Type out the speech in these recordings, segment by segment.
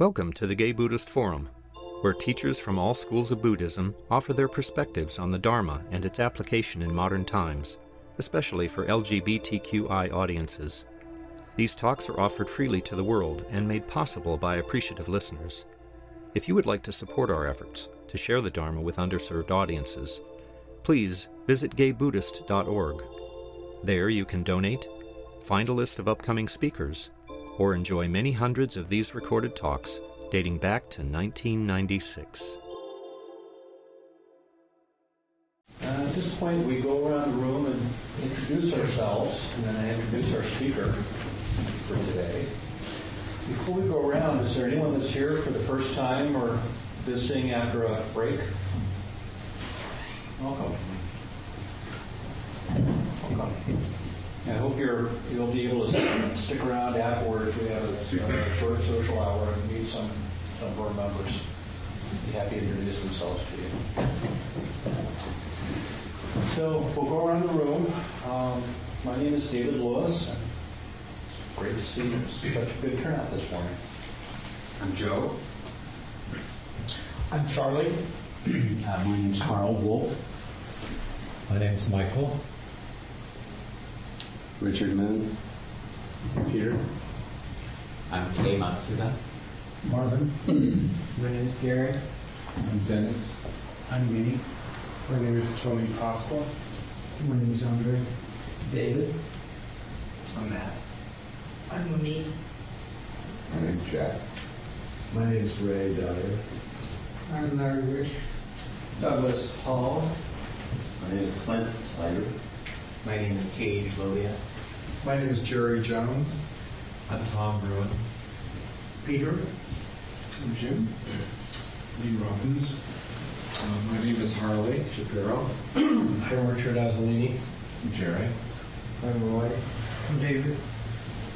Welcome to the Gay Buddhist Forum, where teachers from all schools of Buddhism offer their perspectives on the Dharma and its application in modern times, especially for LGBTQI audiences. These talks are offered freely to the world and made possible by appreciative listeners. If you would like to support our efforts to share the Dharma with underserved audiences, please visit gaybuddhist.org. There you can donate, find a list of upcoming speakers, or enjoy many hundreds of these recorded talks dating back to 1996. At this point, we go around the room and introduce ourselves, and then I introduce our speaker for today. Before we go around, is there anyone that's here for the first time or visiting after a break? Welcome. Welcome. I hope you'll be able to stick around afterwards. We have a short social hour and meet some of our members. Be happy to introduce themselves to you. So we'll go around the room. My name is David Lewis. It's great to see such a good turnout this morning. I'm Joe. I'm Charlie. My name's Carl Wolf. My name's Michael. Richard Moon. Peter. I'm Kei Matsuda. Marvin. My name is Gary. I'm Dennis. I'm Minnie. My name is Tony Pasqua. My name is Andre. David. I'm Matt. I'm Monique. My name's Jack. My name is Ray Dyer. I'm Larry Wish. Douglas Hall. My name is Clint Slider. My name is Cage Lodia. My name is Jerry Jones. I'm Tom Bruein. Peter. I'm Jim. Lee Robbins. My name is Harley Shapiro. I'm Richard Azzolini. I'm Jerry. I'm Roy. I'm David.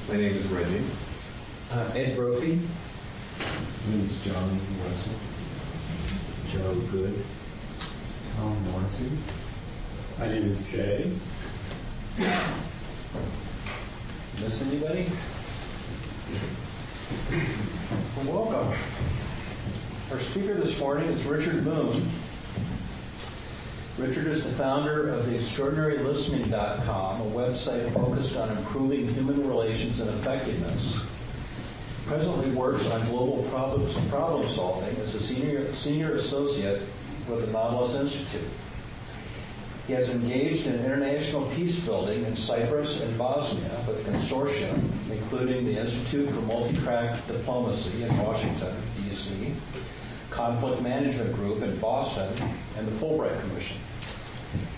My name is Reggie. Ed Brophy. My name is John Russell. Joe Good. Tom Morrissey. My name is Jay. Miss anybody? Well, welcome. Our speaker this morning is Richard Moon. Richard is the founder of the ExtraordinaryListening.com, a website focused on improving human relations and effectiveness. He presently works on global problem solving as a senior associate with the Nautilus Institute. He has engaged in international peace building in Cyprus and Bosnia with a consortium, including the Institute for Multi-Track Diplomacy in Washington, D.C., Conflict Management Group in Boston, and the Fulbright Commission.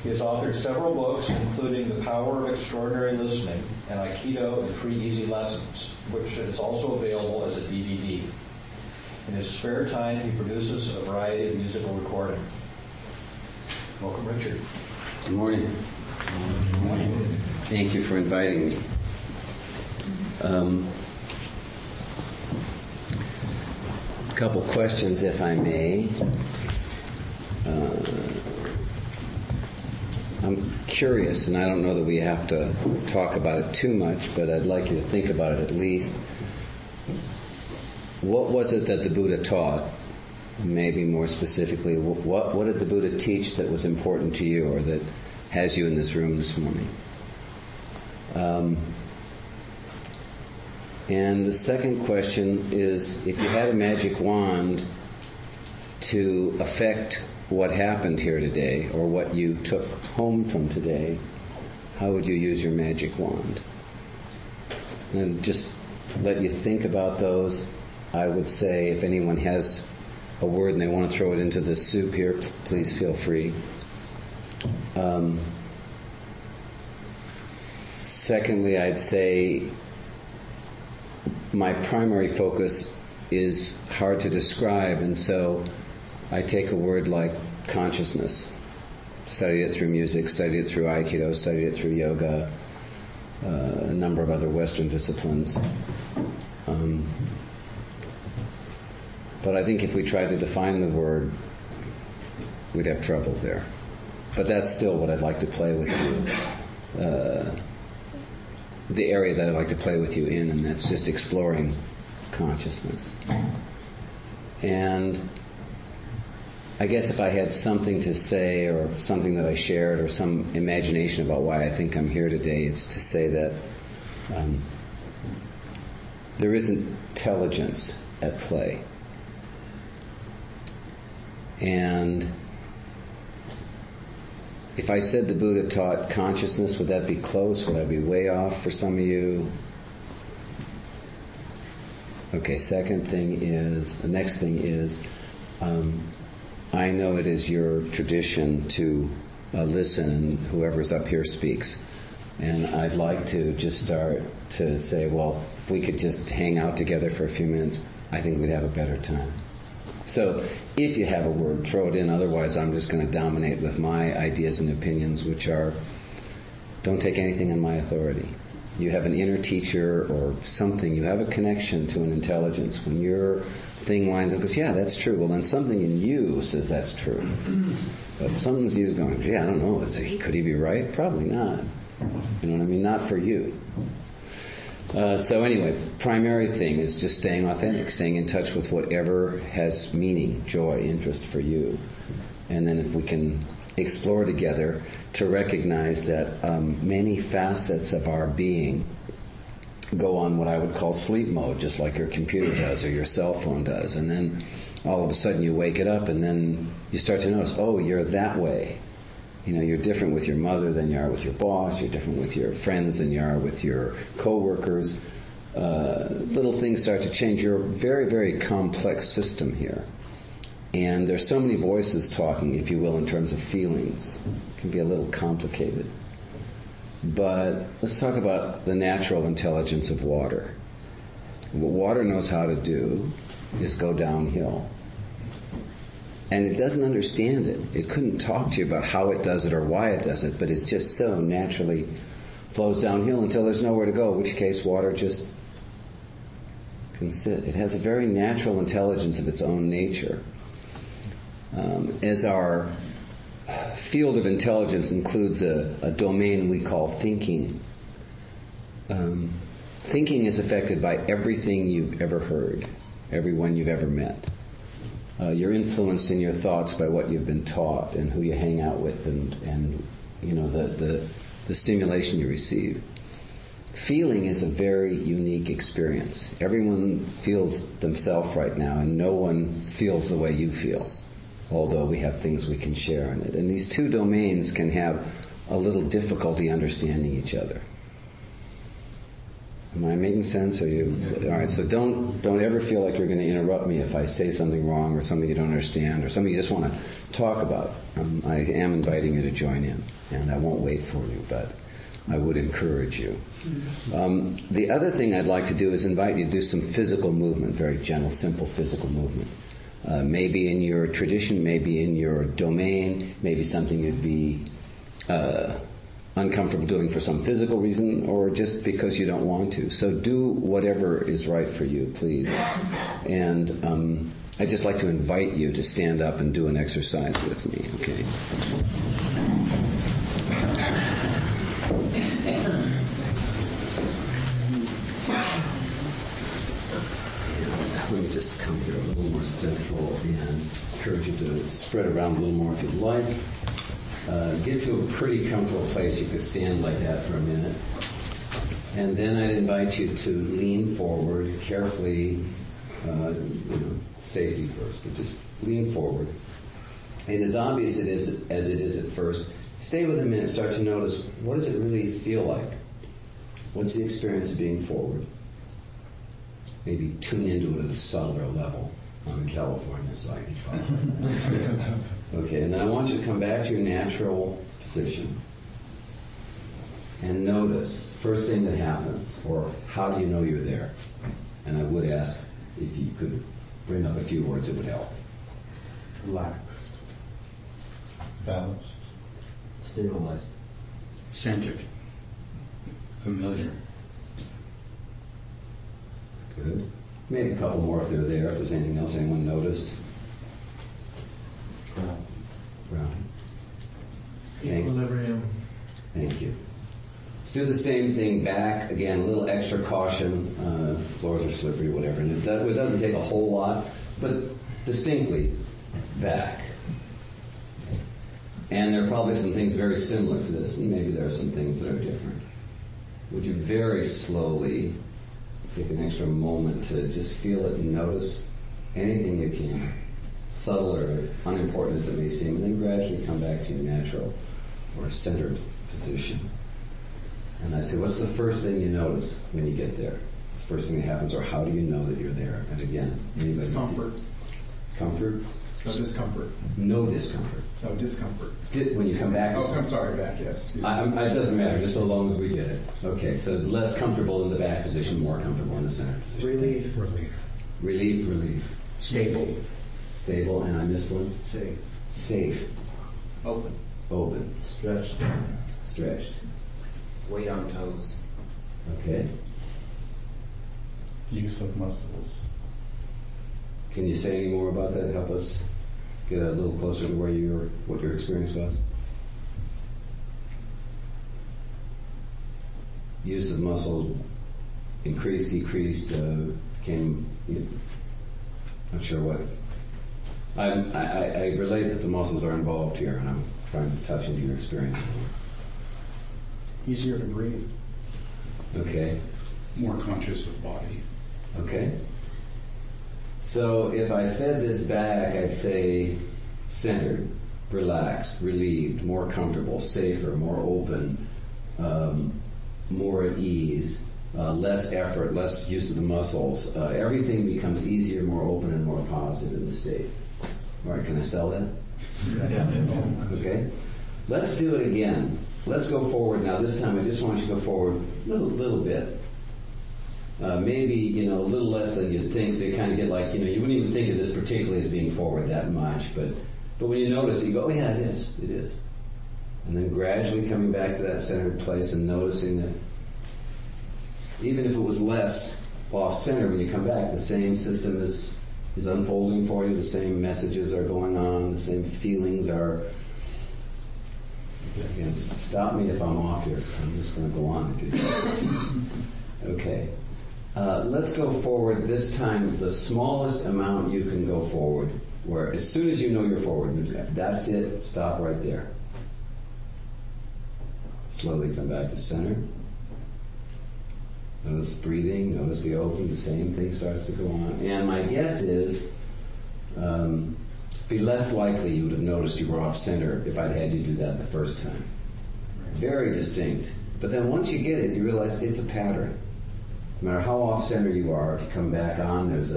He has authored several books, including The Power of Extraordinary Listening and Aikido in 3 Easy Lessons, which is also available as a DVD. In his spare time, he produces a variety of musical recording. Welcome, Richard. Good morning. Good morning. Thank you for inviting me. A couple questions, if I may. I'm curious, and I don't know that we have to talk about it too much, but I'd like you to think about it at least. What was it that the Buddha taught? Maybe more specifically, what did the Buddha teach that was important to you or that has you in this room this morning? And the second question is, if you had a magic wand to affect what happened here today or what you took home from today, how would you use your magic wand? And just let you think about those. I would say if anyone has a word and they want to throw it into the soup here, please feel free. Secondly, I'd say my primary focus is hard to describe, and so I take a word like consciousness. Studied it through music, studied it through Aikido, studied it through yoga, a number of other Western disciplines. But I think if we tried to define the word, we'd have trouble there. But that's still what I'd like to play with you. The area that I'd like to play with you in, and that's just exploring consciousness. And I guess if I had something to say or something that I shared or some imagination about why I think I'm here today, it's to say that there is intelligence at play. And if I said the Buddha taught consciousness, would that be close? Would I be way off for some of you? Okay, the next thing is, I know it is your tradition to listen and whoever's up here speaks. And I'd like to just start to say, well, if we could just hang out together for a few minutes, I think we'd have a better time. So if you have a word, throw it in. Otherwise, I'm just going to dominate with my ideas and opinions, which are, don't take anything on my authority. You have an inner teacher or something. You have a connection to an intelligence. When your thing lines up, goes, yeah, that's true. Well, then something in you says that's true. But something's in you going, yeah, I don't know. Could he be right? Probably not. You know what I mean? Not for you. So anyway, primary thing is just staying authentic, staying in touch with whatever has meaning, joy, interest for you. And then if we can explore together to recognize that many facets of our being go on what I would call sleep mode, just like your computer does or your cell phone does. And then all of a sudden you wake it up and then you start to notice, oh, you're that way. You know, you're different with your mother than you are with your boss. You're different with your friends than you are with your coworkers. Little things start to change. You're a very, very complex system here. And there's so many voices talking, if you will, in terms of feelings. It can be a little complicated. But let's talk about the natural intelligence of water. What water knows how to do is go downhill. And it doesn't understand it. It couldn't talk to you about how it does it or why it does it, but it just so naturally flows downhill until there's nowhere to go, in which case water just can sit. It has a very natural intelligence of its own nature. As our field of intelligence includes a domain we call thinking, thinking is affected by everything you've ever heard, everyone you've ever met. You're influenced in your thoughts by what you've been taught and who you hang out with and you know the stimulation you receive. Feeling is a very unique experience. Everyone feels themselves right now, and no one feels the way you feel, although we have things we can share in it. And these two domains can have a little difficulty understanding each other. Am I making sense? Are you? Yeah. All right. So don't ever feel like you're going to interrupt me if I say something wrong or something you don't understand or something you just want to talk about. I am inviting you to join in, and I won't wait for you, but I would encourage you. The other thing I'd like to do is invite you to do some physical movement, very gentle, simple physical movement. Maybe in your tradition, maybe in your domain, maybe something you'd be uncomfortable doing for some physical reason or just because you don't want to. So do whatever is right for you, please. And I'd just like to invite you to stand up and do an exercise with me, okay? Let me just come here a little more central and encourage you to spread around a little more if you'd like. Get to a pretty comfortable place. You could stand like that for a minute. And then I'd invite you to lean forward carefully, safety first, but just lean forward. And as obvious as it is at first, stay with a minute, start to notice, what does it really feel like? What's the experience of being forward? Maybe tune into it at a subtler level. I'm in California, so I can follow. Okay, and then I want you to come back to your natural position and notice, first thing that happens, or how do you know you're there? And I would ask if you could bring up a few words, it would help. Relaxed. Balanced. Stabilized. Centered. Familiar. Good. Maybe a couple more if they're there, if there's anything else anyone noticed. Ground. Equilibrium. Thank you. Let's do the same thing back. Again, a little extra caution. Floors are slippery, whatever. And it doesn't take a whole lot, but distinctly back. And there are probably some things very similar to this, and maybe there are some things that are different. Would you very slowly take an extra moment to just feel it and notice anything you can, subtle or unimportant as it may seem, and then gradually come back to your natural or centered position. And I'd say, what's the first thing you notice when you get there? It's the first thing that happens, or how do you know that you're there? And again, anybody? Discomfort. Comfort? No discomfort. No discomfort. No discomfort. When you come back? Oh, I'm sorry, back, yes. It doesn't matter, just so long as we get it. Okay, so less comfortable in the back position, more comfortable in the center position. Relief. Relief. Stable. Stable, and I missed one? Safe. Open. Stretched. Weight on toes. Okay. Use of muscles. Can you say any more about that? Help us get a little closer to what your experience was. Use of muscles increased, decreased, became, not sure what. I relate that the muscles are involved here, and I'm trying to touch into your experience. Easier to breathe. Okay. More conscious of body. Okay. So if I fed this back, I'd say centered, relaxed, relieved, more comfortable, safer, more open, more at ease, less effort, less use of the muscles. Everything becomes easier, more open, and more positive in the state. All right, can I sell that? Yeah. Okay. Let's do it again. Let's go forward now. This time I just want you to go forward a little bit. Maybe, a little less than you'd think, so you kind of get like, you wouldn't even think of this particularly as being forward that much, but when you notice it, you go, oh yeah, it is. And then gradually coming back to that centered place and noticing that even if it was less off-center when you come back, the same system is unfolding for you, the same messages are going on, the same feelings are... Again, stop me if I'm off here. I'm just going to go on if you Okay. Let's go forward. This time, the smallest amount you can go forward, where as soon as you know you're forward, that's it. Stop right there. Slowly come back to center. Notice breathing. Notice the open. The same thing starts to go on. And my guess is, be less likely you would have noticed you were off center if I'd had you do that the first time. Very distinct. But then once you get it, you realize it's a pattern. No matter how off center you are, if you come back on, there's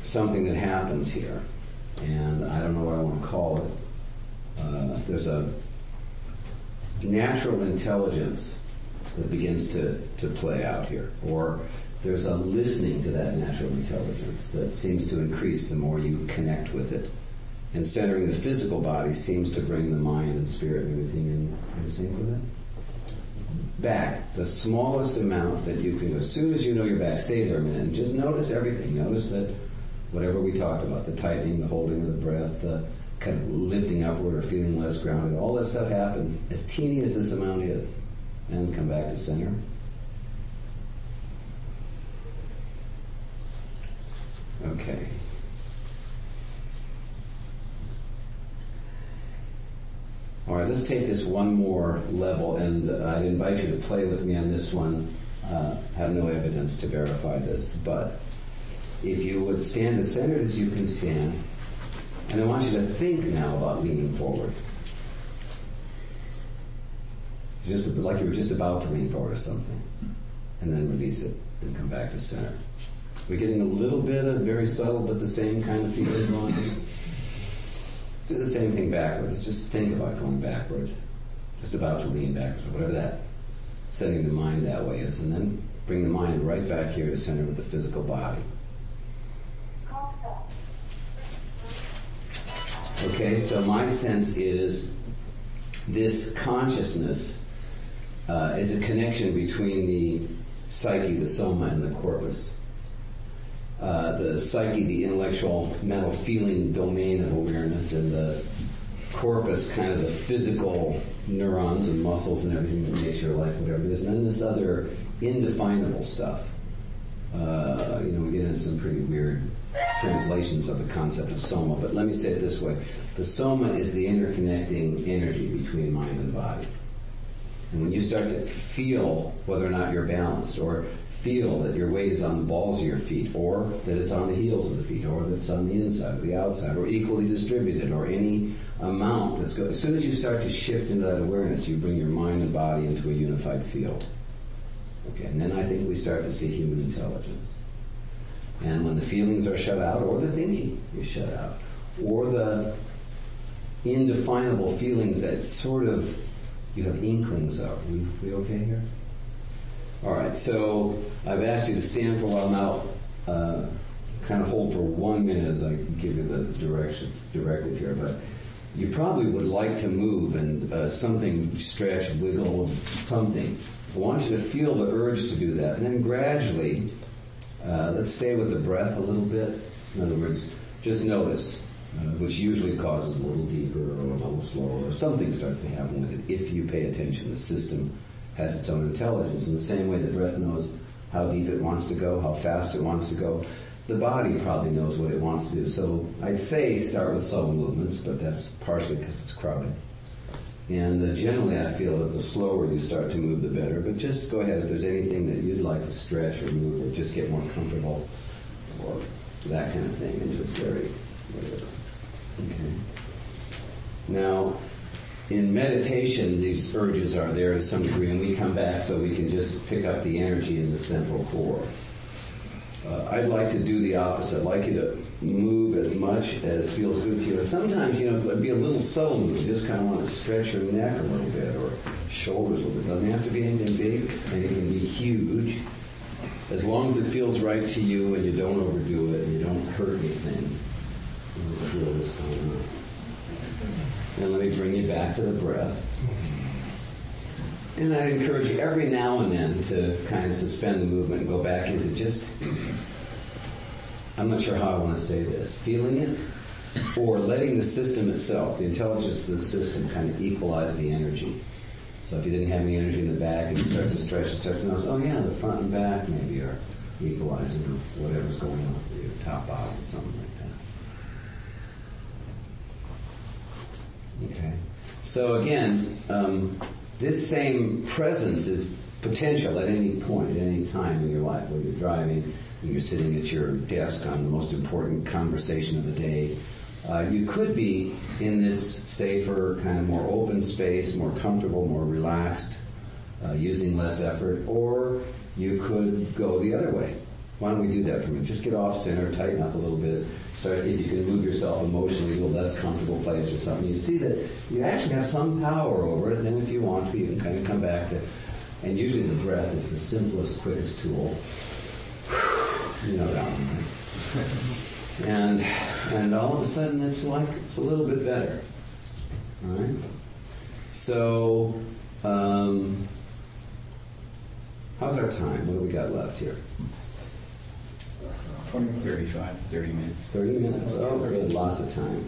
something that happens here. And I don't know what I want to call it. There's a natural intelligence that begins to play out here. Or there's a listening to that natural intelligence that seems to increase the more you connect with it. And centering the physical body seems to bring the mind and spirit and everything in sync with it. Back, the smallest amount that you can, as soon as you know you're back, stay there a minute and just notice everything. Notice that whatever we talked about, the tightening, the holding of the breath, the kind of lifting upward or feeling less grounded, all that stuff happens as teeny as this amount is. And come back to center. Okay. All right, let's take this one more level, and I'd invite you to play with me on this one. Have no evidence to verify this, but if you would stand as centered as you can stand, and I want you to think now about leaning forward. Just like you were just about to lean forward or something, and then release it and come back to center. We're getting a little bit of very subtle but the same kind of feeling going on. Let's do the same thing backwards. Just think about going backwards. Just about to lean backwards, or whatever that setting the mind that way is. And then bring the mind right back here to center with the physical body. Okay, so my sense is this consciousness is a connection between the psyche, the soma, and the corpus. The psyche, the intellectual, mental, feeling domain of awareness, and the corpus, kind of the physical neurons and muscles and everything that makes your life whatever it is. And then this other indefinable stuff. We get into some pretty weird translations of the concept of soma, but let me say it this way. The soma is the interconnecting energy between mind and body. And when you start to feel whether or not you're balanced, or feel that your weight is on the balls of your feet, or that it's on the heels of the feet, or that it's on the inside or the outside, or equally distributed, or any amount that's good. As soon as you start to shift into that awareness, you bring your mind and body into a unified field. Okay, and then I think we start to see human intelligence. And when the feelings are shut out, or the thinking is shut out, or the indefinable feelings that sort of you have inklings of. We okay here? All right, so I've asked you to stand for a while now. Kind of hold for 1 minute as I give you the directive here, but you probably would like to move and something, stretch, wiggle, something. I want you to feel the urge to do that, and then gradually, let's stay with the breath a little bit. In other words, just notice, which usually causes a little deeper or a little slower, or something starts to happen with it if you pay attention. The system has its own intelligence. In the same way the breath knows how deep it wants to go, how fast it wants to go, the body probably knows what it wants to do. So I'd say start with subtle movements, but that's partially because it's crowded. And generally I feel that the slower you start to move, the better. But just go ahead if there's anything that you'd like to stretch or move or just get more comfortable or that kind of thing, and just very whatever. Okay. Now, in meditation, these urges are there to some degree, and we come back so we can just pick up the energy in the central core. I'd like to do the opposite. I'd like you to move as much as feels good to you. And sometimes, it'd be a little subtle move. You just kind of want to stretch your neck a little bit or shoulders a little bit. It doesn't have to be anything big, and it can be huge. As long as it feels right to you and you don't overdo it and you don't hurt anything, you just feel this going on. And let me bring you back to the breath. And I'd encourage you every now and then to kind of suspend the movement and go back into just, I'm not sure how I want to say this, feeling it, or letting the system itself, the intelligence of the system, kind of equalize the energy. So if you didn't have any energy in the back and you start to stretch and start to notice, oh yeah, the front and back maybe are equalizing or whatever's going on for you, top, bottom, something like that. Okay. So again, this same presence is potential at any point, at any time in your life, whether you're driving, when you're sitting at your desk on the most important conversation of the day. You could be in this safer, kind of more open space, more comfortable, more relaxed, using less effort, or you could go the other way. Why don't we do that for a minute? Just get off center, tighten up a little bit. Start, if you can move yourself emotionally to a less comfortable place or something. You see that you actually have some power over it, and then if you want to, you can kind of come back to, and usually the breath is the simplest, quickest tool. You know that one, right? And all of a sudden it's like, it's a little bit better. All right? So, how's our time? What do we got left here? 30 minutes. 30 minutes. Oh, good. Lots of time.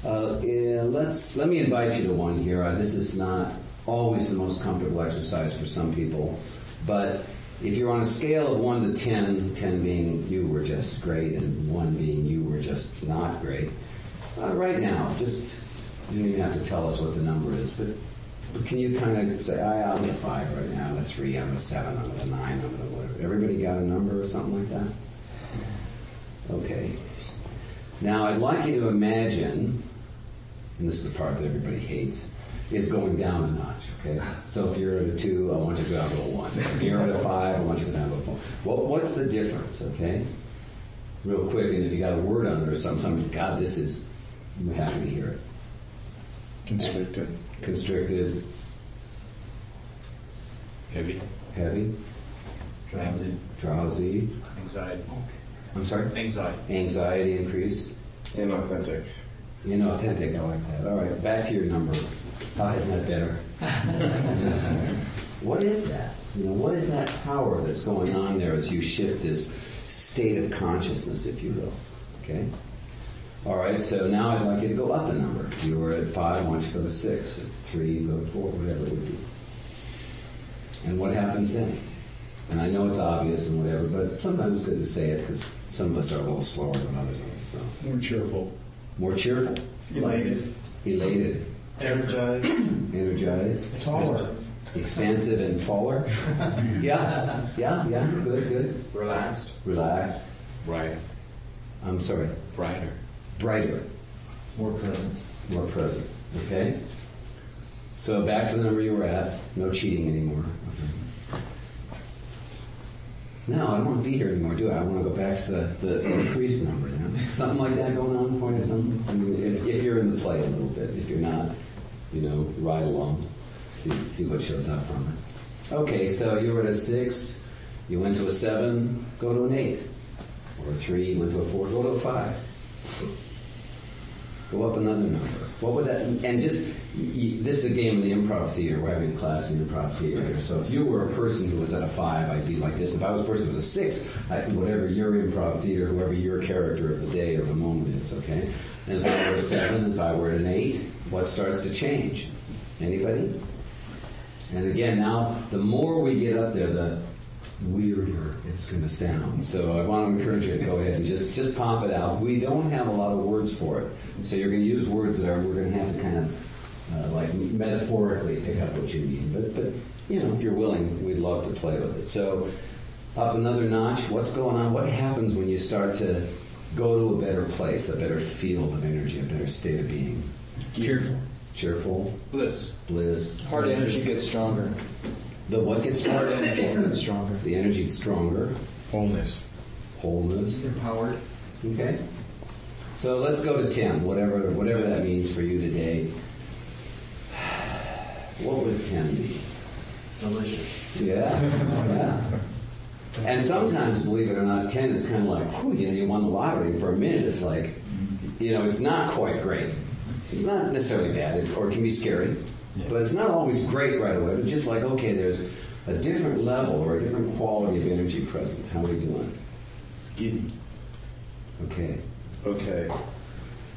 Let me invite you to one here. This is not always the most comfortable exercise for some people, but if you're on a scale of 1 to 10, 10 being you were just great and 1 being you were just not great, right now, just, you don't even have to tell us what the number is, but can you kind of say, I'm at a 5 right now, I'm at a 3, I'm at a 7, I'm at a 9, I'm at a whatever. Everybody got a number or something like that? Okay. Now, I'd like you to imagine, and this is the part that everybody hates, is going down a notch, okay? So if you're at a 2, I want you to go down to a 1. If you're at a 5, I want you to go down to a 4. Well, what's the difference, okay? Real quick, and if you got a word on it or something, God, this is, I'm happy to hear it. Constricted. Constricted. Heavy. Heavy. Drowsy. Drowsy. Anxiety. I'm sorry? Anxiety. Anxiety increase. Inauthentic. Inauthentic, I like that. All right, back to your number. Oh, isn't that better? What is that? What is that power that's going on there as you shift this state of consciousness, if you will? Okay? All right, so now I'd like you to go up a number. If you were at 5, I want you to go to 6. At 3, go to 4, whatever it would be. And what happens then? And I know it's obvious and whatever, but sometimes it's good to say it because Some of us are a little slower than others on this. So. More cheerful. More cheerful. Elated. Elated. Energized. Energized. Taller. Expansive and taller. Yeah. Good. Relaxed. Relaxed. Brighter. I'm sorry. Brighter. Brighter. More present. More present. Okay? So back to the number you were at. No cheating anymore. Okay. No, I don't want to be here anymore, do I? I want to go back to the increased number now. Something like that going on for you? Something? I mean, if you're in the play a little bit. If you're not, ride along. See what shows up from it. Okay, so you were at a 6. You went to a 7. Go to an 8. Or a 3. You went to a 4. Go to a 5. Go up another number. What would that... And just... This is a game in the improv theater. We're having a class in improv theater. So if you were a person who was at a 5, I'd be like this. If I was a person who was a 6, whatever your improv theater, whoever your character of the day or the moment is, okay? And if I were a 7, if I were at an 8, what starts to change? Anybody? And again, now, the more we get up there, the weirder it's going to sound. So I want to encourage you to go ahead and just pop it out. We don't have a lot of words for it. So you're going to use words that we're going to have to kind of like metaphorically pick up what you mean. But if you're willing, we'd love to play with it. So up another notch. What's going on? What happens when you start to go to a better place, a better field of energy, a better state of being? Cheerful. Bliss. Heart energy gets stronger. The what gets stronger? Heart energy gets stronger. The energy is stronger. Wholeness. Empowered. Okay. So let's go to 10, whatever that means for you today. What would 10 be? Delicious. Yeah. And sometimes, believe it or not, 10 is kind of like, you won the lottery. For a minute, it's like, it's not quite great. It's not necessarily bad, or it can be scary, but it's not always great right away. But just like, okay, there's a different level or a different quality of energy present. How are we doing? Giddy. Okay.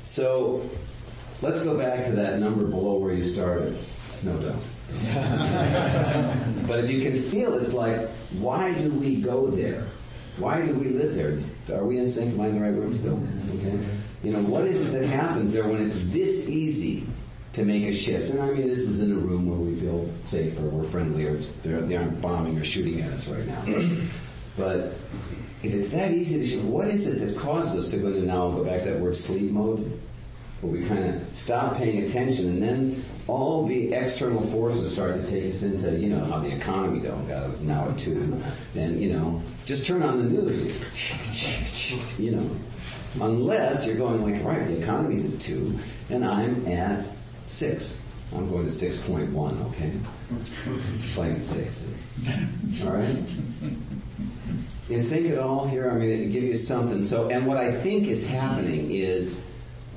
So let's go back to that number below where you started. No, don't. But if you can feel, it's like, why do we go there? Why do we live there? Are we in sync? Am I in the right room still? Okay. What is it that happens there when it's this easy to make a shift? And I mean, this is in a room where we feel safe or we're friendly or they aren't bombing or shooting at us right now. But if it's that easy to shift, what is it that causes us to go to now go back to that word sleep mode? Where we kind of stop paying attention and then all the external forces start to take us into, how the economy got now at 2. And, just turn on the news. Unless you're going like, right, the economy's at 2 and I'm at 6. I'm going to 6.1, okay? Playing it safe. All right? In sync it all here, I mean, it give you something. So, and what I think is happening is,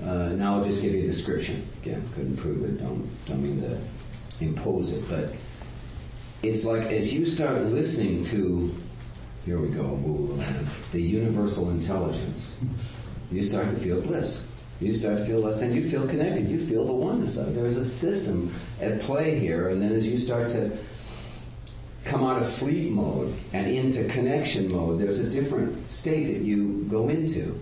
now I'll just give you a description. Again, couldn't prove it, don't mean to impose it, but it's like as you start listening to, here we go, the universal intelligence, you start to feel bliss. You start to feel less, and you feel connected. You feel the oneness of it. There's a system at play here, and then as you start to come out of sleep mode and into connection mode, there's a different state that you go into.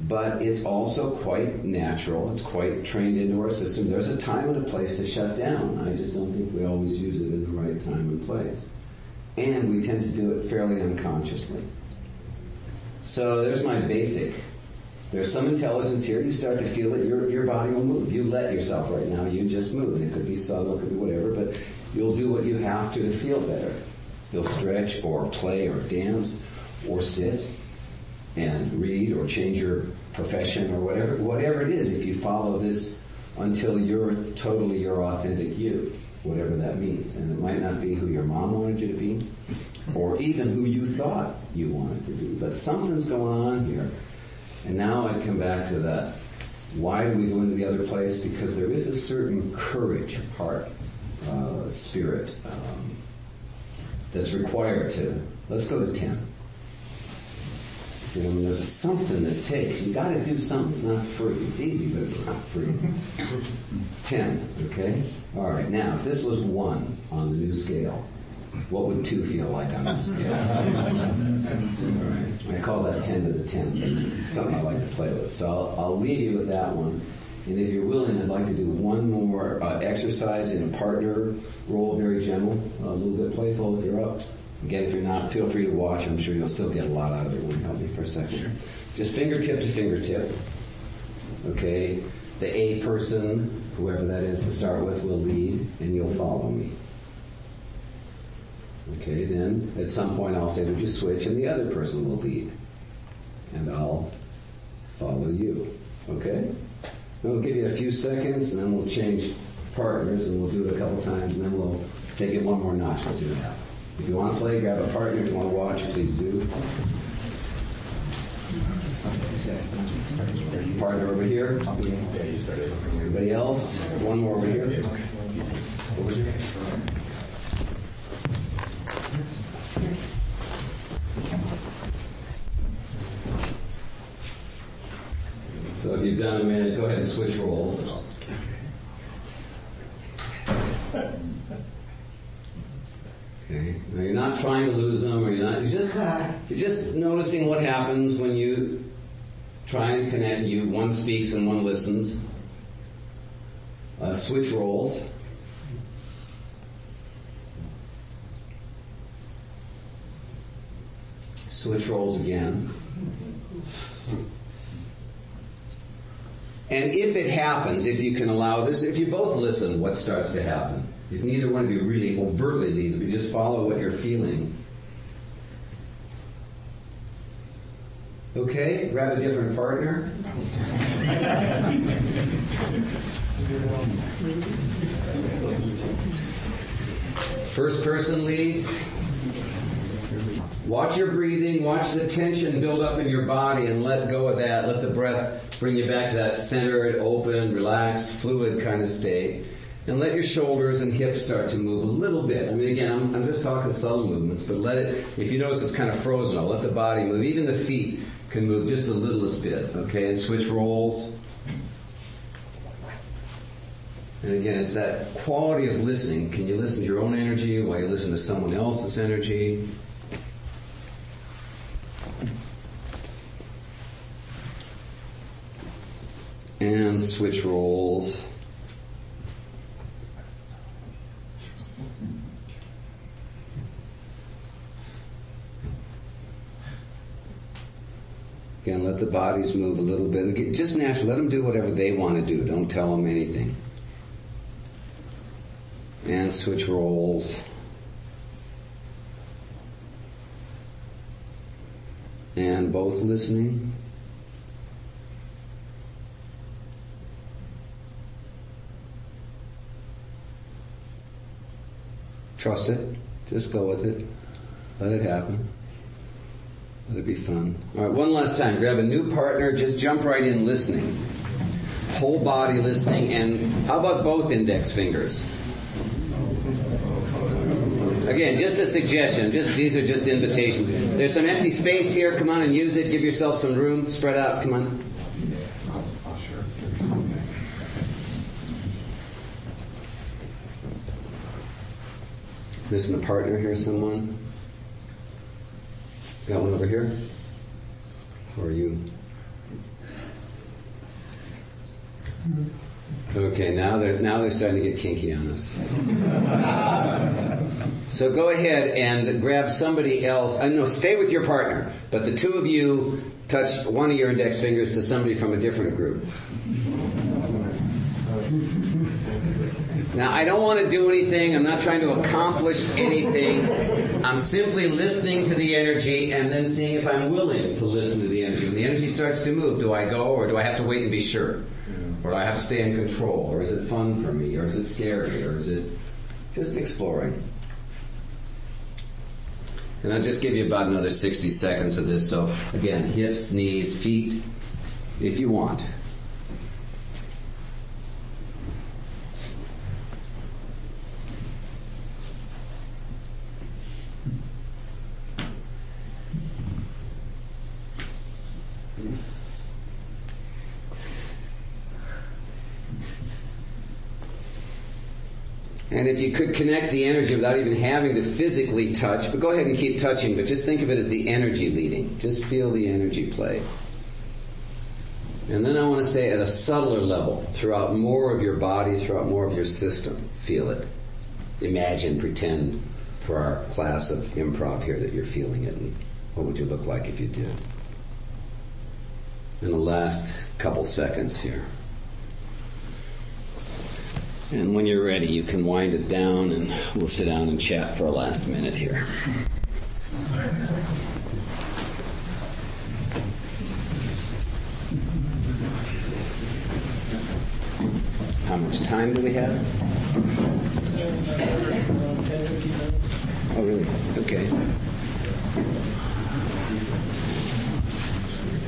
But it's also quite natural. It's quite trained into our system. There's a time and a place to shut down. I just don't think we always use it in the right time and place. And we tend to do it fairly unconsciously. So there's my basic. There's some intelligence here. You start to feel it. Your body will move. You let yourself right now. You just move. And it could be subtle. It could be whatever. But you'll do what you have to feel better. You'll stretch or play or dance or sit and read or change your profession or whatever it is, if you follow this until you're totally your authentic you, whatever that means. And it might not be who your mom wanted you to be or even who you thought you wanted to be, but something's going on here. And now I come back to that. Why do we go into the other place? Because there is a certain courage, heart, spirit that's required to, let's go to 10. See, I mean, there's something that takes. You got to do something. It's not free. It's easy, but it's not free. 10, okay? All right, now, if this was 1 on the new scale, What would 2 feel like on this scale? All right. I call that 10 to the 10th. Something I like to play with. So I'll leave you with that one. And if you're willing, I'd like to do one more exercise in a partner role, very gentle, a little bit playful if you're up. Again, if you're not, feel free to watch. I'm sure you'll still get a lot out of it. Will you help me for a second? Sure. Just fingertip to fingertip. Okay? The A person, whoever that is to start with, will lead, and you'll follow me. Okay, then at some point I'll say, would you switch, and the other person will lead. And I'll follow you. Okay? We'll give you a few seconds, and then we'll change partners, and we'll do it a couple times, and then we'll take it one more notch and see what happens. If you want to play, grab a partner. If you want to watch, please do. Partner over here. Everybody else? One more over here. Over here. So if you've done a minute, go ahead and switch roles. Okay. Now you're not trying to lose them, or you're just noticing what happens when you try and connect. One speaks and one listens. Switch roles. Switch roles again. And if it happens, if you can allow this, if you both listen, what starts to happen? If neither one of you really overtly leads, but just follow what you're feeling. Okay, grab a different partner. First person leads. Watch your breathing, watch the tension build up in your body and let go of that. Let the breath bring you back to that centered, open, relaxed, fluid kind of state. And let your shoulders and hips start to move a little bit. I mean, again, I'm just talking subtle movements, but let it, if you notice it's kind of frozen, I'll let the body move. Even the feet can move just the littlest bit, okay? And switch roles. And again, it's that quality of listening. Can you listen to your own energy while you listen to someone else's energy? And switch roles. Again, let the bodies move a little bit. Again, just naturally, let them do whatever they want to do. Don't tell them anything. And switch roles. And both listening. Trust it. Just go with it. Let it happen. Let it be fun. All right, one last time. Grab a new partner. Just jump right in listening. Whole body listening. And how about both index fingers? Again, just a suggestion. These are just invitations. There's some empty space here. Come on and use it. Give yourself some room. Spread out. Come on. Missing a partner here, someone? Got one over here? Or you? Okay, now they're starting to get kinky on us. So go ahead and grab somebody else. No, stay with your partner, but the two of you touch one of your index fingers to somebody from a different group. Now, I don't want to do anything. I'm not trying to accomplish anything. I'm simply listening to the energy and then seeing if I'm willing to listen to the energy. When the energy starts to move, do I go or do I have to wait and be sure? Or do I have to stay in control? Or is it fun for me? Or is it scary? Or is it just exploring? And I'll just give you about another 60 seconds of this. So, again, hips, knees, feet, if you want. And if you could connect the energy without even having to physically touch, but go ahead and keep touching, but just think of it as the energy leading. Just feel the energy play. And then I want to say at a subtler level, throughout more of your body, throughout more of your system, feel it. Imagine, pretend for our class of improv here that you're feeling it. And what would you look like if you did? In the last couple seconds here. And when you're ready, you can wind it down and we'll sit down and chat for a last minute here. How much time do we have? Oh, really? Okay.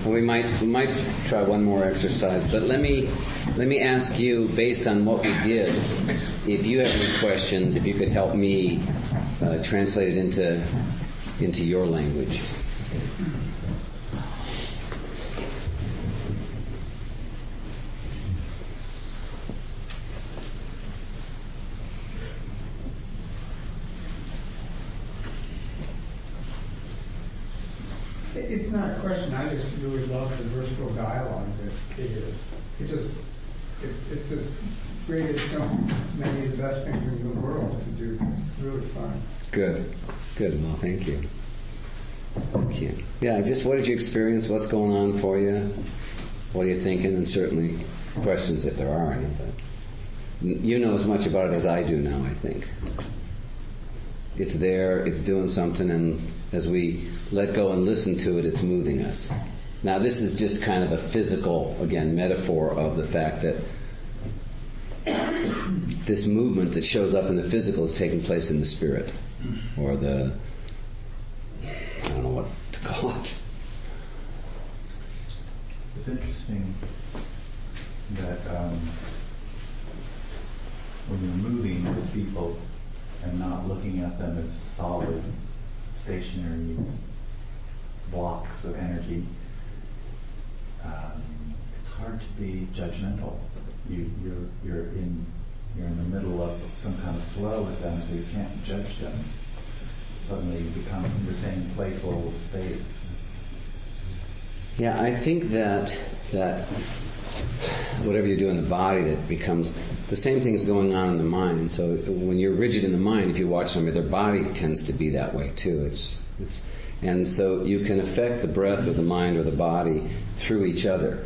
Well, we might try one more exercise, but let me ask you, based on what we did, if you have any questions, if you could help me translate it into your language. It's not a question. I just really love the versatile dialogue that it is. It just created so many of the best things in the world to do. It's really fun. Good. Well, thank you. Thank you. Yeah, just what did you experience? What's going on for you? What are you thinking? And certainly questions if there are any. But you know as much about it as I do now, I think. It's there, it's doing something, and as we let go and listen to it, it's moving us. Now, this is just kind of a physical, again, metaphor of the fact that this movement that shows up in the physical is taking place in the spirit, or I don't know what to call it. It's interesting that when you're moving with people and not looking at them as solid, stationary blocks of energy, it's hard to be judgmental. You're in the middle of some kind of flow with them, so you can't judge them. Suddenly you become in the same playful space. Yeah, I think that whatever you do in the body, that becomes the same thing's going on in the mind. So when you're rigid in the mind, if you watch somebody, their body tends to be that way too. And so you can affect the breath or the mind or the body through each other.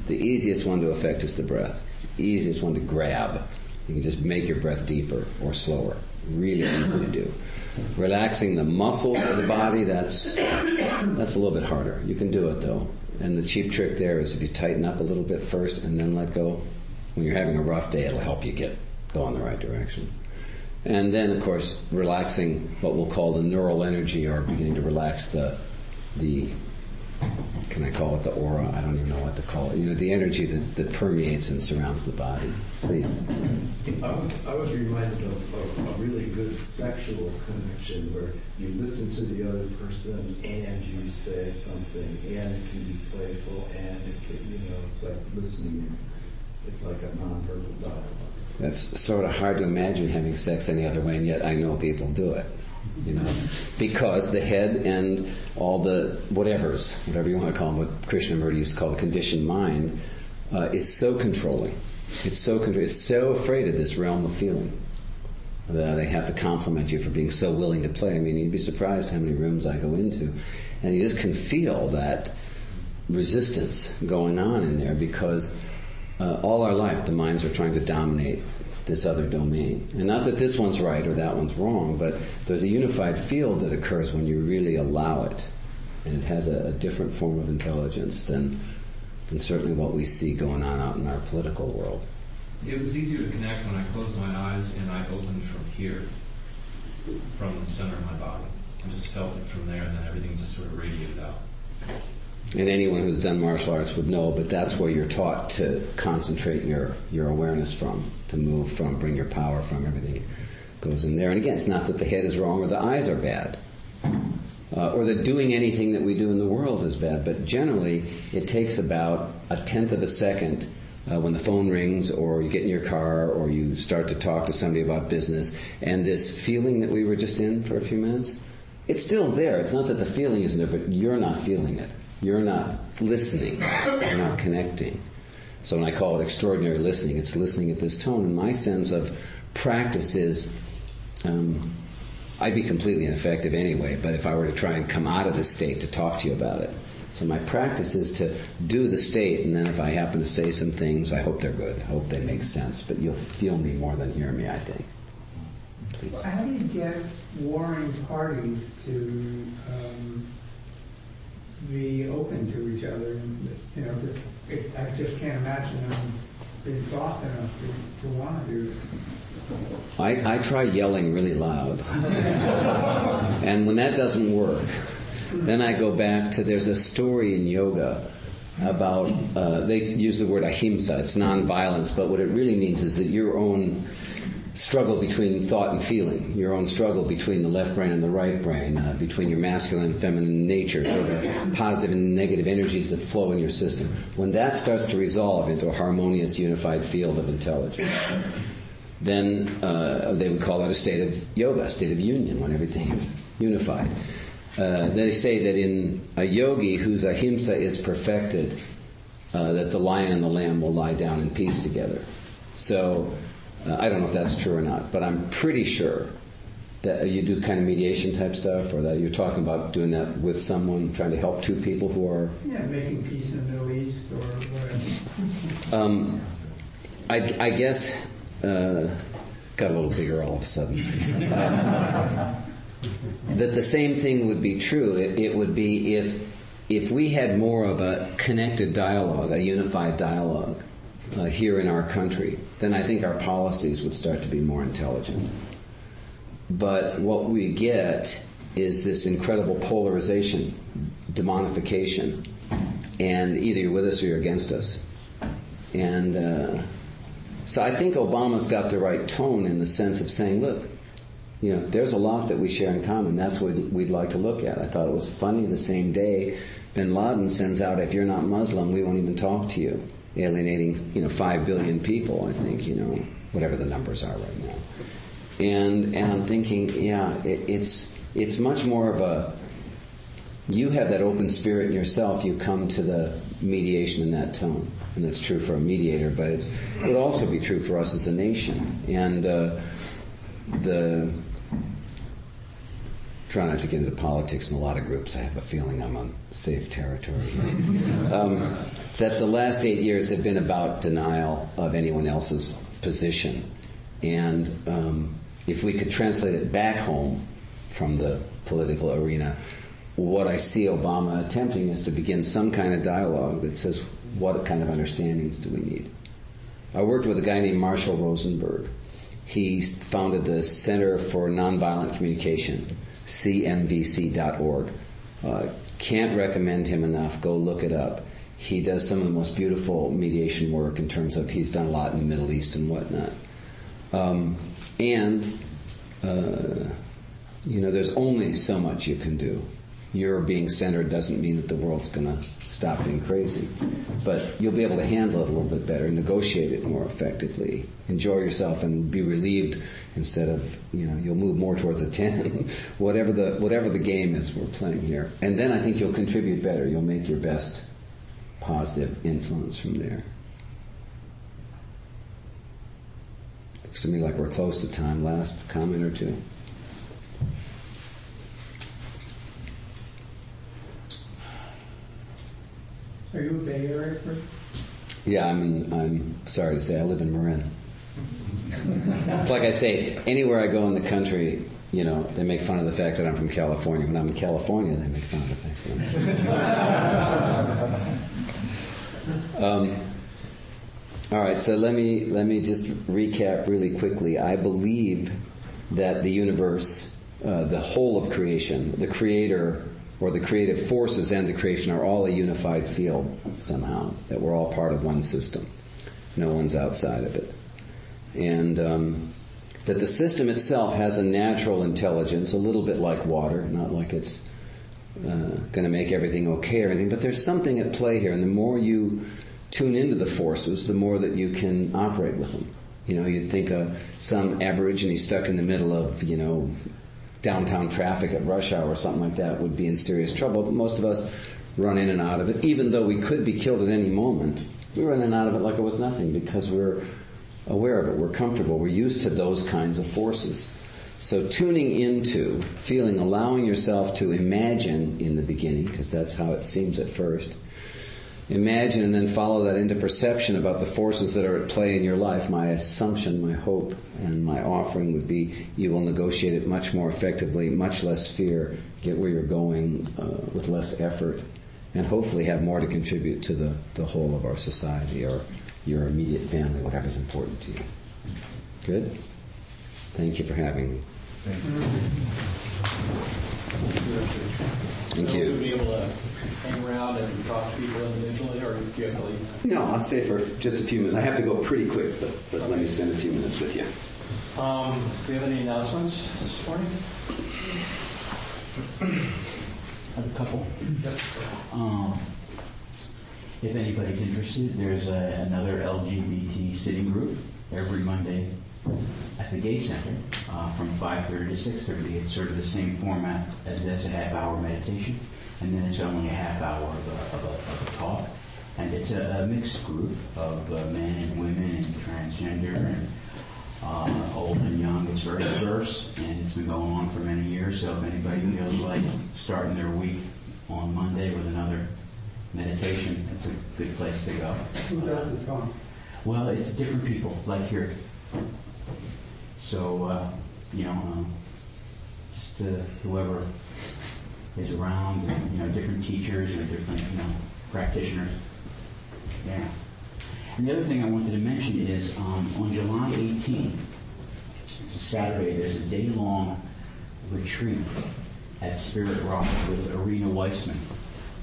The easiest one to affect is the breath. It's the easiest one to grab. You can just make your breath deeper or slower. Really easy to do. Relaxing the muscles of the body, that's a little bit harder. You can do it though. And the cheap trick there is if you tighten up a little bit first and then let go, when you're having a rough day, it'll help you go in the right direction. And then, of course, relaxing what we'll call the neural energy, or beginning to relax the can I call it the aura? I don't even know what to call it. The energy that permeates and surrounds the body. Please. I was reminded of a really good sexual connection where you listen to the other person and you say something, and it can be playful, and it can, it's like listening. It's like a nonverbal dialogue. That's sort of hard to imagine having sex any other way, and yet I know people do it. Because the head and all the whatever you want to call them, what Krishnamurti used to call the conditioned mind, is so controlling. It's so afraid of this realm of feeling that they have to compliment you for being so willing to play. I mean, you'd be surprised how many rooms I go into, and you just can feel that resistance going on in there because all our life the minds are trying to dominate this other domain. And not that this one's right or that one's wrong, but there's a unified field that occurs when you really allow it. And it has a different form of intelligence than certainly what we see going on out in our political world. It was easier to connect when I closed my eyes and I opened from here, from the center of my body. I just felt it from there, and then everything just sort of radiated out. And anyone who's done martial arts would know, but that's where you're taught to concentrate your awareness from, to move from, bring your power from. Everything goes in there. And again, it's not that the head is wrong or the eyes are bad, or that doing anything that we do in the world is bad, but generally it takes about 1/10 of a second when the phone rings, or you get in your car, or you start to talk to somebody about business, and this feeling that we were just in for a few minutes, it's still there. It's not that the feeling isn't there, but you're not feeling it. You're not listening. You're not connecting. So when I call it extraordinary listening, it's listening at this tone. And my sense of practice is, I'd be completely ineffective anyway, but if I were to try and come out of this state to talk to you about it. So my practice is to do the state, and then if I happen to say some things, I hope they're good. I hope they make sense. But you'll feel me more than hear me, I think. Please. How do you get warring parties to be open to each other? And, because I just can't imagine them being soft enough to want to do this. I try yelling really loud. And when that doesn't work, then I go back to, there's a story in yoga about, they use the word ahimsa, it's nonviolence, but what it really means is that your own struggle between thought and feeling, your own struggle between the left brain and the right brain, between your masculine and feminine nature, or the positive and negative energies that flow in your system, when that starts to resolve into a harmonious, unified field of intelligence, then they would call that a state of yoga, a state of union, when everything is unified. They say that in a yogi whose ahimsa is perfected, that the lion and the lamb will lie down in peace together. So I don't know if that's true or not, but I'm pretty sure that you do kind of mediation type stuff, or that you're talking about doing that with someone, trying to help two people who are... Yeah, making peace in the Middle East or whatever. I guess... got a little bigger all of a sudden. That the same thing would be true. It would be if we had more of a connected dialogue, a unified dialogue here in our country, then I think our policies would start to be more intelligent. But what we get is this incredible polarization, demonification, and either you're with us or you're against us. And so I think Obama's got the right tone in the sense of saying, look, there's a lot that we share in common. That's what we'd like to look at. I thought it was funny the same day bin Laden sends out, if you're not Muslim, we won't even talk to you, alienating 5 billion people, I think, whatever the numbers are right now. And I'm thinking, it's much more of a, you have that open spirit in yourself, you come to the mediation in that tone. And that's true for a mediator, but it would also be true for us as a nation. And try not to get into politics in a lot of groups. I have a feeling I'm on safe territory. That the last 8 years have been about denial of anyone else's position. And if we could translate it back home from the political arena, what I see Obama attempting is to begin some kind of dialogue that says, what kind of understandings do we need? I worked with a guy named Marshall Rosenberg. He founded the Center for Nonviolent Communication, cmvc.org. Can't recommend him enough. Go look it up. He does some of the most beautiful mediation work in terms of, he's done a lot in the Middle East and whatnot. There's only so much you can do. Your being centered doesn't mean that the world's going to stop being crazy. But you'll be able to handle it a little bit better, negotiate it more effectively, enjoy yourself and be relieved instead of, you'll move more towards a 10, whatever the game is we're playing here. And then I think you'll contribute better. You'll make your best positive influence from there. Looks to me like we're close to time. Last comment or two? Are you a Bay Area person? Yeah, I'm sorry to say, I live in Marin. It's like I say, anywhere I go in the country, they make fun of the fact that I'm from California. When I'm in California, they make fun of the fact that I'm all right, so let me just recap really quickly. I believe that the universe, the whole of creation, the creator, or the creative forces and the creation are all a unified field somehow, that we're all part of one system. No one's outside of it. And that the system itself has a natural intelligence, a little bit like water, not like it's going to make everything okay or anything, but there's something at play here, and the more you tune into the forces, the more that you can operate with them. You'd think some Aborigine stuck in the middle of, downtown traffic at rush hour or something like that would be in serious trouble. But most of us run in and out of it. Even though we could be killed at any moment, we run in and out of it like it was nothing because we're aware of it. We're comfortable. We're used to those kinds of forces. So tuning into, feeling, allowing yourself to imagine in the beginning, because that's how it seems at first. Imagine and then follow that into perception about the forces that are at play in your life. My assumption, my hope, and my offering would be you will negotiate it much more effectively, much less fear, get where you're going with less effort, and hopefully have more to contribute to the whole of our society or your immediate family, whatever's important to you. Good? Thank you for having me. Thank you. Will be able to hang around and talk to people individually, or do you have to leave? No, I'll stay for just a few minutes. I have to go pretty quick, but let me spend a few minutes with you. Do you have any announcements this morning? I have a couple. Yes. If anybody's interested, there's another LGBT sitting group every Monday at the Gay Center from 5:30 to 6:30. It's sort of the same format as this, a half-hour meditation, and then it's only a half hour of a talk. And it's a mixed group of men and women and transgender and old and young. It's very diverse, and it's been going on for many years. So if anybody feels like starting their week on Monday with another meditation, it's a good place to go. Who does the talk? Well, it's different people, like here. So, just whoever is around, different teachers or different, practitioners. Yeah. And the other thing I wanted to mention is on July 18th, it's a Saturday, there's a day-long retreat at Spirit Rock with Irina Weissman,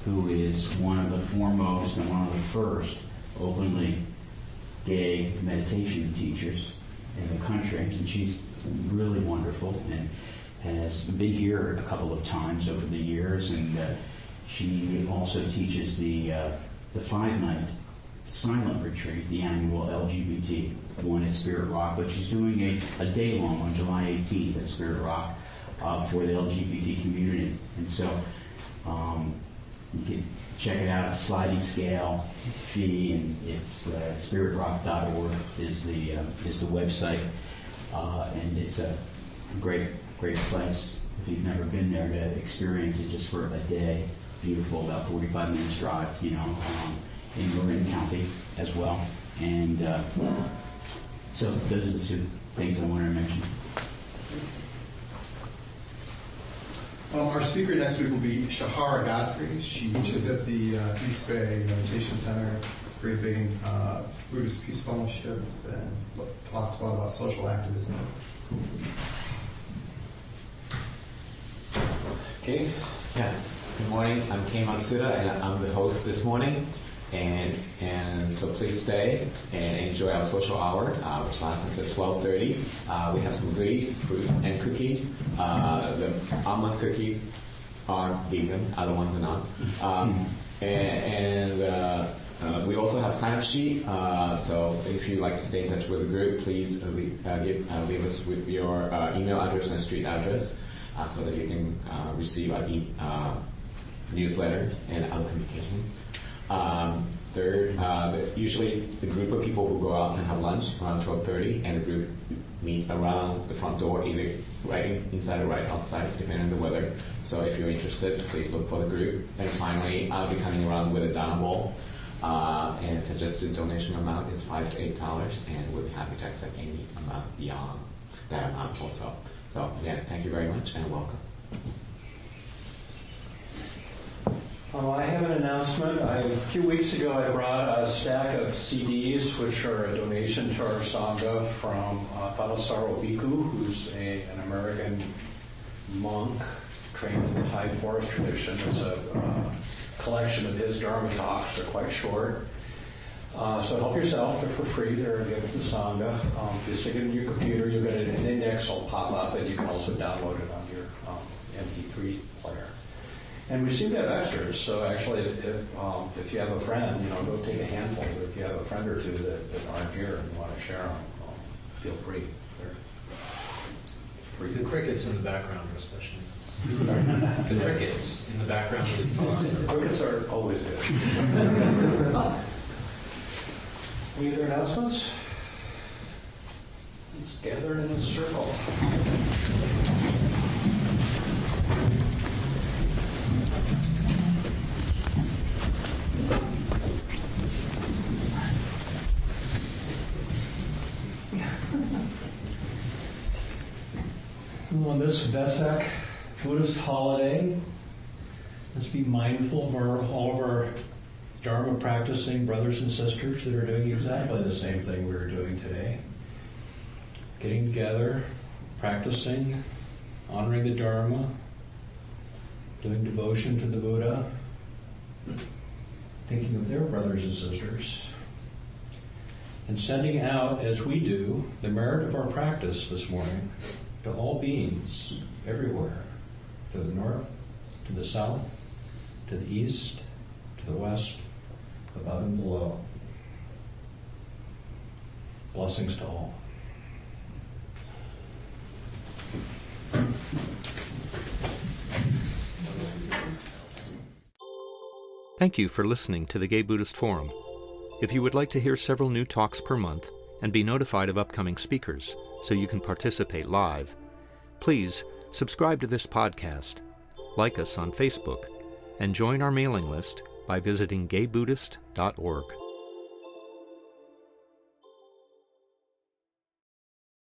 who is one of the foremost and one of the first openly gay meditation teachers in the country. And she's really wonderful and has been here a couple of times over the years. And she also teaches the 5-night silent retreat, the annual LGBT one at Spirit Rock. But she's doing a day-long on July 18th at Spirit Rock for the LGBT community. And so you can check it out. It's a sliding scale fee, and it's spiritrock.org is the website, and it's a great place if you've never been there to experience it just for a day. Beautiful, about 45 minutes drive, in Bruein County as well. And so those are the two things I wanted to mention. Our speaker next week will be Shahara Godfrey. She teaches at the East Bay Meditation Center, very big in Buddhist Peace Fellowship, and talks a lot about social activism. Okay. Yes. Good morning. I'm Kei Matsuda, and I'm the host this morning. And so please stay and enjoy our social hour, which lasts until 12:30. We have some goodies, fruit and cookies. The almond cookies are vegan; other ones are not. We also have sign-up sheet. So if you'd like to stay in touch with the group, please leave us with your email address and street address so that you can receive our newsletter and other communication. Third, usually the group of people will go out and have lunch around 12:30, and the group meet around the front door, either right inside or right outside, depending on the weather. So if you're interested, please look for the group. And finally, I'll be coming around with a Dana bowl, and suggested donation amount is $5 to $8, and we'll be happy to accept any amount beyond that amount also. So again, thank you very much and welcome. I have an announcement. A few weeks ago, I brought a stack of CDs, which are a donation to our Sangha from Thanissaro Bhikkhu, who's an American monk trained in the Thai forest tradition. It's a collection of his Dharma talks. They're quite short. So help yourself. They're for free. They're a gift to the Sangha. If you stick it in your computer, you'll get an index will pop up, and you can also download it on your MP3 player. And we seem to have extras, so actually, if you have a friend, go take a handful. But if you have a friend or two that aren't here and want to share them, feel free. The crickets in the background are especially nice. The crickets in the background of the talk. Crickets are always good. Any other announcements? Let's gather in a circle. On this Vesak Buddhist holiday, let's be mindful of all of our Dharma practicing brothers and sisters that are doing exactly the same thing we were doing today. Getting together, practicing, honoring the Dharma, doing devotion to the Buddha, thinking of their brothers and sisters, and sending out, as we do, the merit of our practice this morning to all beings everywhere, to the north, to the south, to the east, to the west, above and below. Blessings to all. Thank you for listening to the Gay Buddhist Forum. If you would like to hear several new talks per month and be notified of upcoming speakers so you can participate live, please subscribe to this podcast, like us on Facebook, and join our mailing list by visiting gaybuddhist.org.